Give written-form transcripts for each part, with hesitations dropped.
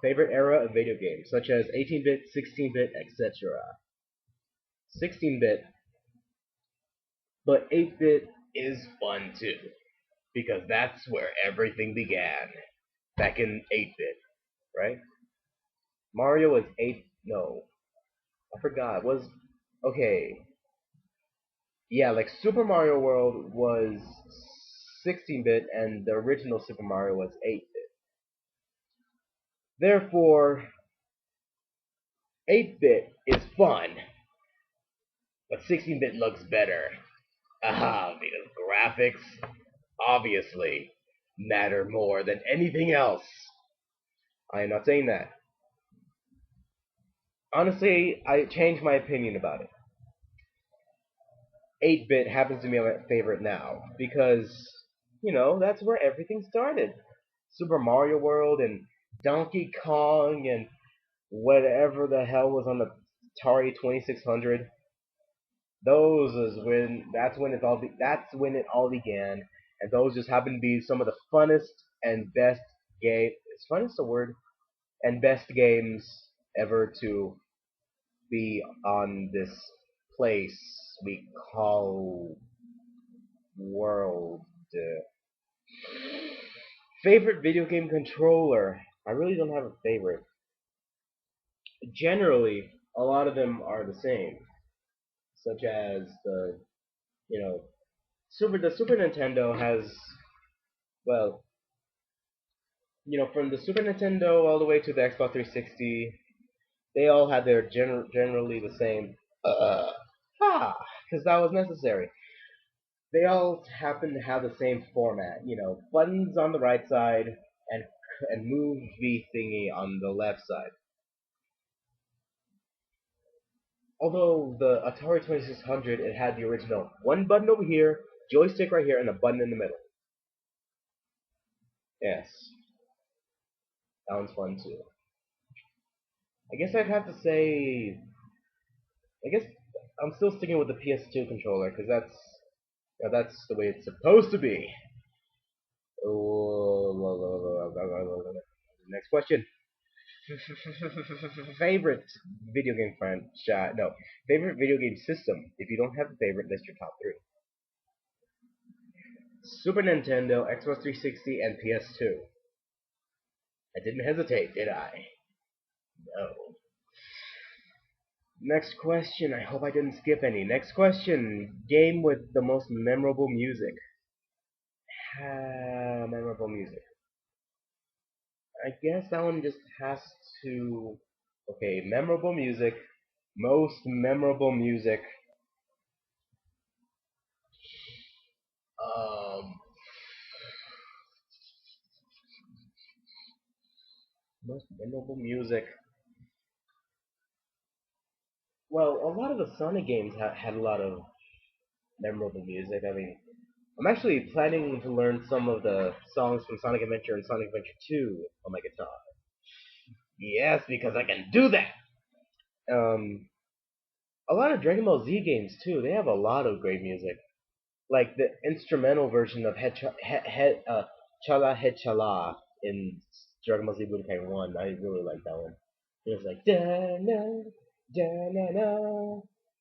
Favorite era of video games, such as 18-bit, 16-bit, etc. 16-bit, but 8-bit is fun too, because that's where everything began. Back in 8-bit, right? Mario was 8. No, I forgot. Was okay. Yeah, like Super Mario World was 16-bit, and the original Super Mario was 8-bit. Therefore, 8-bit is fun, but 16-bit looks better. Aha, because graphics obviously matter more than anything else. I am not saying that. Honestly, I changed my opinion about it. 8-bit happens to be my favorite now because, that's where everything started. Super Mario World and Donkey Kong and whatever the hell was on the Atari 2600. Those is when that's when it all began, and those just happen to be some of the funnest and best game. Is funnest a word? And best games ever to be on this place we call world. Favorite video game controller? I really don't have a favorite. Generally, a lot of them are the same, such as you know the Super Nintendo has, well, from the Super Nintendo all the way to the Xbox 360, they all had their generally the same because that was necessary. They all happen to have the same format, buttons on the right side and move V thingy on the left side. Although the Atari 2600, it had the original one button over here, joystick right here, and a button in the middle. Yes, that one's fun too. I guess I'd have to say, I guess I'm still sticking with the PS2 controller because that's the way it's supposed to be. Next question. Favorite video game franchise? No, favorite video game system. If you don't have a favorite, list your top three. Super Nintendo, Xbox 360, and PS2. I didn't hesitate, did I? No. Next question. I hope I didn't skip any. Next question. Game with the most memorable music. Memorable music. I guess that one just has to. Okay, memorable music. Most memorable music. Um, most memorable music. Well, a lot of the Sonic games had a lot of memorable music. I mean, I'm actually planning to learn some of the songs from Sonic Adventure and Sonic Adventure 2 on my guitar. Yes, because I can do that. Um, a lot of Dragon Ball Z games too. They have a lot of great music, like the instrumental version of Chala Head Chala in Dragon Ball Z Budokai 1. I really like that one. It was like da na da na na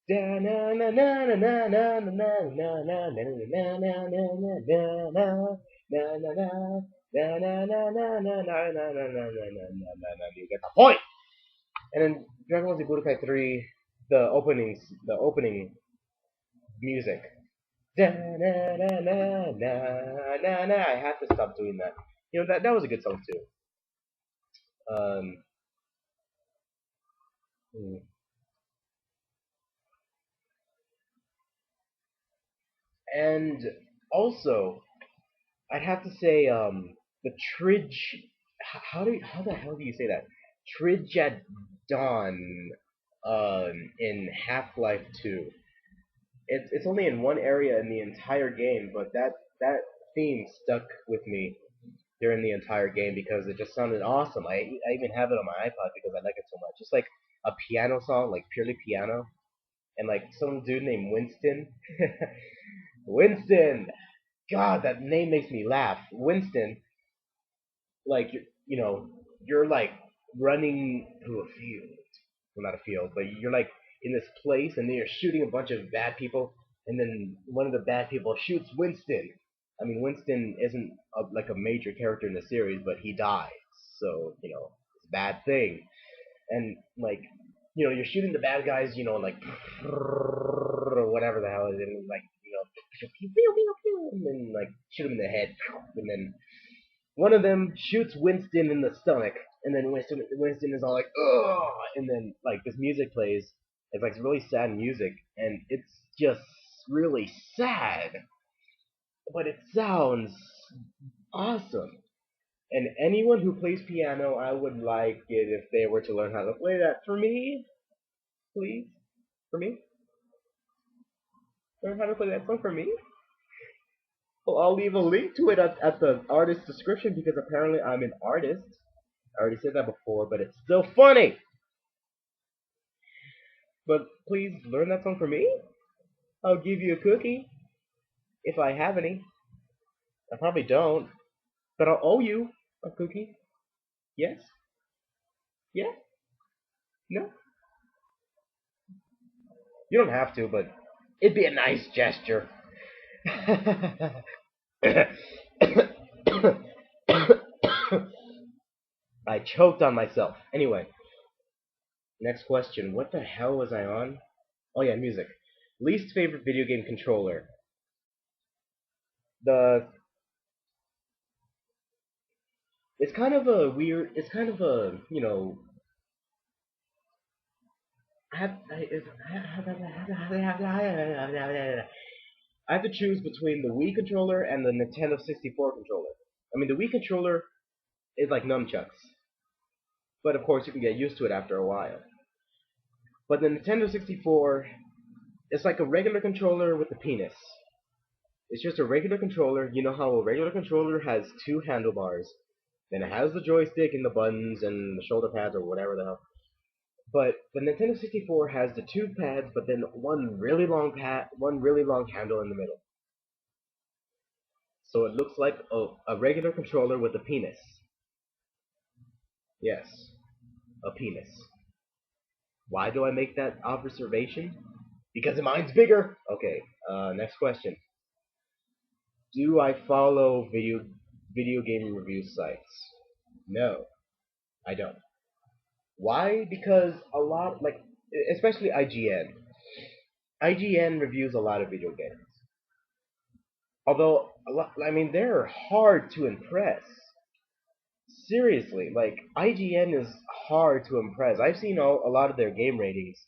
da na na na na na na na na na na na na na na na na na na. Na na na na na na na na na na na na. You get the point. And then Dragon Ball Z Budokai 3, the opening music. Da na na na na na na. I have to stop doing that. That was a good song too. Um, and also I'd have to say the Tridge. How the hell do you say that? Tridge at Dawn in Half-Life 2. It's only in one area in the entire game, but that theme stuck with me during the entire game because it just sounded awesome. I even have it on my iPod because I like it so much. Just like a piano song, like purely piano, and like some dude named Winston. Winston. God, that name makes me laugh. Winston. like you're like running through a field, well not a field, but you're like in this place, and then you're shooting a bunch of bad people, and then one of the bad people shoots Winston. I mean, Winston isn't like a major character in the series, but he dies, so it's a bad thing. And like you're shooting the bad guys, like or whatever the hell it is, and like and then like shoot him in the head, and then one of them shoots Winston in the stomach, and then Winston is all like, ugh, and then like this music plays. It's like really sad music, and it's just really sad, but it sounds awesome. And anyone who plays piano, I would like it if they were to learn how to play that for me, please, for me. Learn how to play that song for me. Well, I'll leave a link to it at the artist description because apparently I'm an artist. I already said that before, but it's still funny. But please learn that song for me. I'll give you a cookie if I have any. I probably don't, but I'll owe you a cookie. Yes? Yeah? No? You don't have to, but it'd be a nice gesture. I choked on myself. Anyway, next question. What the hell was I on? Oh yeah, music. Least favorite video game controller. The It's kind of a weird. It's kind of a I have I have to choose between the Wii controller and the Nintendo 64 controller. I mean, the Wii controller is like nunchucks, but of course you can get used to it after a while. But the Nintendo 64 is like a regular controller with a penis. It's just a regular controller. You know how a regular controller has two handlebars, then it has the joystick and the buttons and the shoulder pads or whatever the hell. But the Nintendo 64 has the two pads, but then one really long handle in the middle. So it looks like a regular controller with a penis. Yes, a penis. Why do I make that observation? Because mine's bigger. Okay. Next question. Do I follow video game review sites? No, I don't. Why? Because a lot, like, especially IGN. IGN reviews a lot of video games. Although, I mean, they're hard to impress. Seriously, like, IGN is hard to impress. I've seen a lot of their game ratings,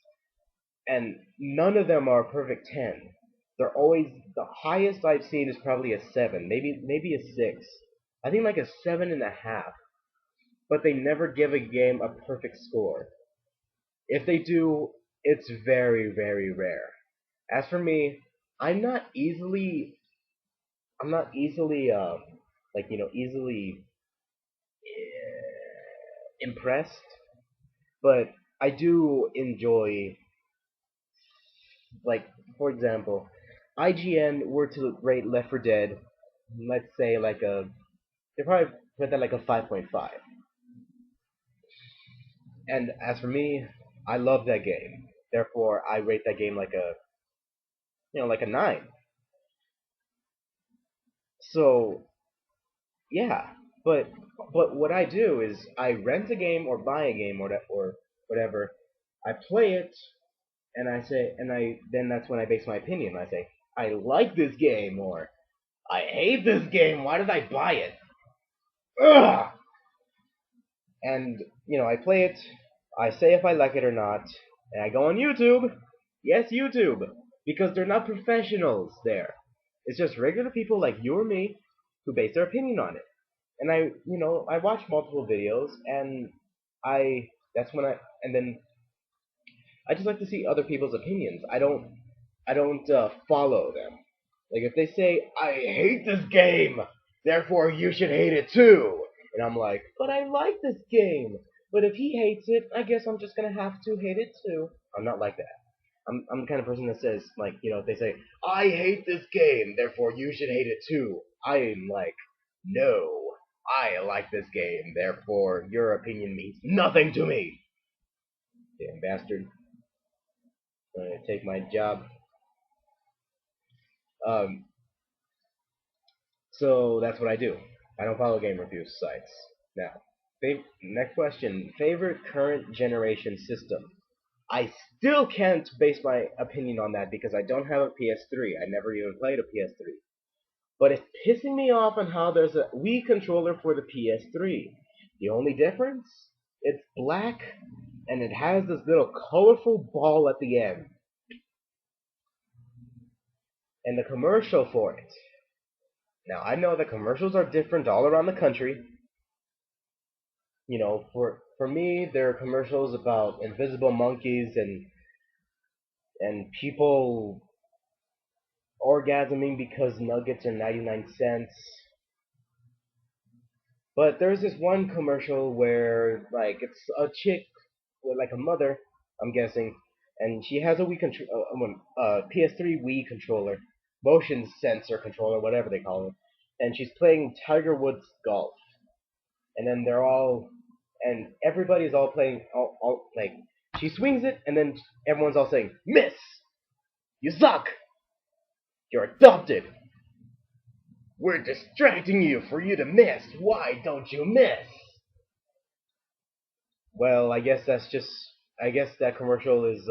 and none of them are perfect 10. They're always, the highest I've seen is probably a 7, maybe a 6. I think like a 7.5. But they never give a game a perfect score. If they do, it's very, very rare. As for me, I'm not easily, I'm not easily, like easily impressed. But I do enjoy, like, for example, IGN were to rate Left 4 Dead, let's say like they probably put that like a 5.5. And as for me, I love that game. Therefore, I rate that game like like a 9. So yeah, but what I do is I rent a game or buy a game or whatever. I play it and I say and I then that's when I base my opinion. I say I like this game or I hate this game. Why did I buy it? Ugh! And I play it. I say if I like it or not, and I go on YouTube. Yes, YouTube, because they're not professionals there. It's just regular people like you or me who base their opinion on it. And I watch multiple videos, and I that's when I and then I just like to see other people's opinions. I don't follow them. Like if they say I hate this game, therefore you should hate it too, and I'm like, but I like this game. But if he hates it, I guess I'm just gonna have to hate it too. I'm not like that. I'm the kind of person that says like if they say I hate this game, therefore you should hate it too. I'm like, no, I like this game, therefore your opinion means nothing to me. Damn bastard. I'm gonna take my job. Um, so that's what I do. I don't follow game review sites. Now, next question. Favorite current generation system? I still can't base my opinion on that because I don't have a PS3. I never even played a PS3. But it's pissing me off on how there's a Wii controller for the PS3. The only difference? It's black and it has this little colorful ball at the end. And the commercial for it. Now, I know the commercials are different all around the country. You know, for me, there are commercials about invisible monkeys and people orgasming because nuggets are 99 cents. But there's this one commercial where, like, it's a chick with, like, a mother, I'm guessing, and she has a PS3 Wii controller, motion sensor controller, whatever they call it, and she's playing Tiger Woods golf. And then and everybody's all playing, like, she swings it, and then everyone's all saying, "Miss! You suck! You're adopted! We're distracting you for you to miss! Why don't you miss?" Well, I guess that commercial is,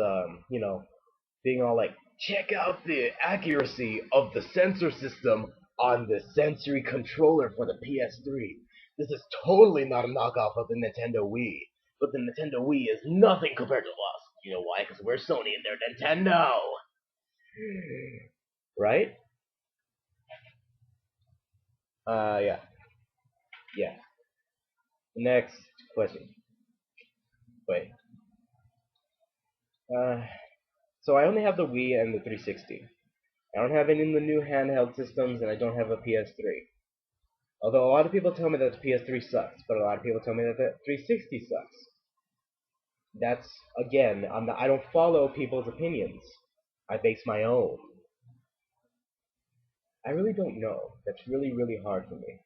being all like, check out the accuracy of the sensor system on the sensory controller for the PS3. This is totally not a knockoff of the Nintendo Wii. But the Nintendo Wii is nothing compared to us. You know why? Because we're Sony and they're Nintendo. Right? Yeah. Yeah. Next question. Wait. Uh, so I only have the Wii and the 360. I don't have any of the new handheld systems, and I don't have a PS3. Although a lot of people tell me that the PS3 sucks, but a lot of people tell me that the 360 sucks. That's, again, I don't follow people's opinions. I base my own. I really don't know. That's really, really hard for me.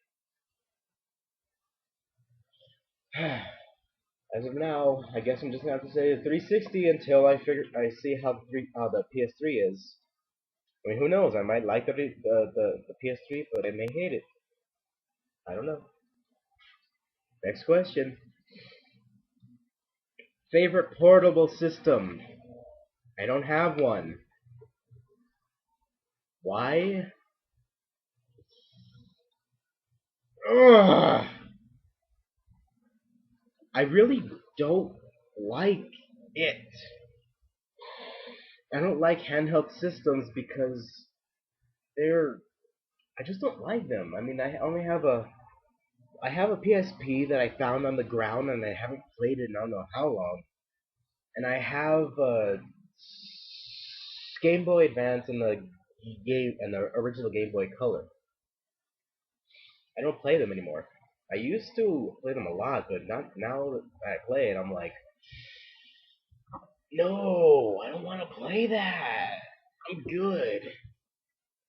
As of now, I guess I'm just gonna have to say the 360 until I see how the PS3 is. I mean, who knows? I might like the PS3, but I may hate it. I don't know. Next question. Favorite portable system? I don't have one. Why? Ugh. I really don't like it. I don't like handheld systems because they're. I just don't like them. I mean, I have a PSP that I found on the ground and I haven't played it in I don't know how long. And I have a Game Boy Advance and the original Game Boy Color. I don't play them anymore. I used to play them a lot, but not now that I play it. I'm like, no, I don't want to play that. I'm good.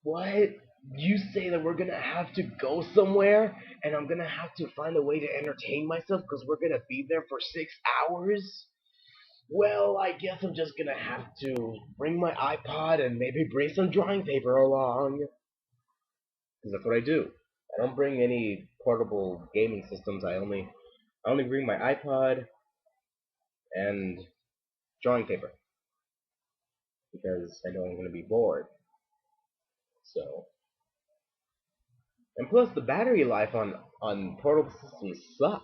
What? You say that we're gonna have to go somewhere, and I'm gonna have to find a way to entertain myself because we're gonna be there for 6 hours? Well, I guess I'm just gonna have to bring my iPod and maybe bring some drawing paper along. Because that's what I do. I don't bring any portable gaming systems. I only bring my iPod and drawing paper because I know I'm gonna be bored. So, and plus the battery life on portable systems suck.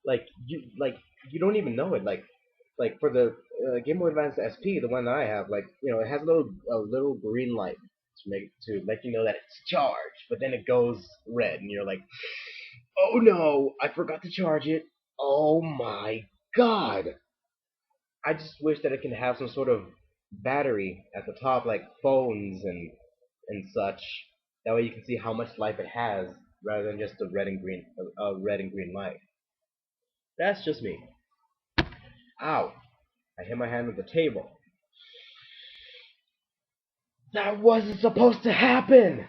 Like you don't even know it. Like for the Game Boy Advance SP, the one that I have, like it has a little green light to let you know that it's charged, but then it goes red, and you're like, oh no, I forgot to charge it. Oh my god! I just wish that it can have some sort of battery at the top, like phones and such. That way you can see how much life it has, rather than just a red and green light. That's just me. Ow! I hit my hand on the table. That wasn't supposed to happen!